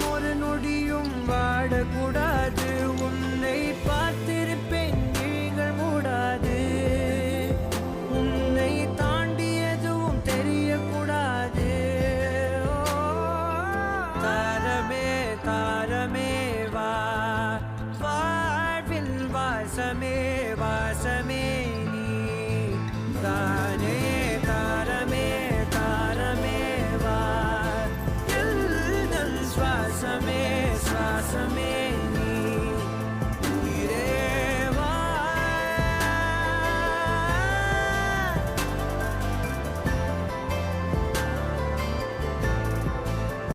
ஒரு நொடியும் வாடக்கூடாது. உன்னை பார்த்திருப்பேன் நீங்கள் மூடாது. உன்னை தாண்டி எதுவும் தெரியக்கூடாது. ஓ, தாரமே தாரமே வா, வாழ்வில் வாசமே வாசமே நீ தானே. தாரமே தாரமே வா, எல்தன் சுவாசமே சுவாசமே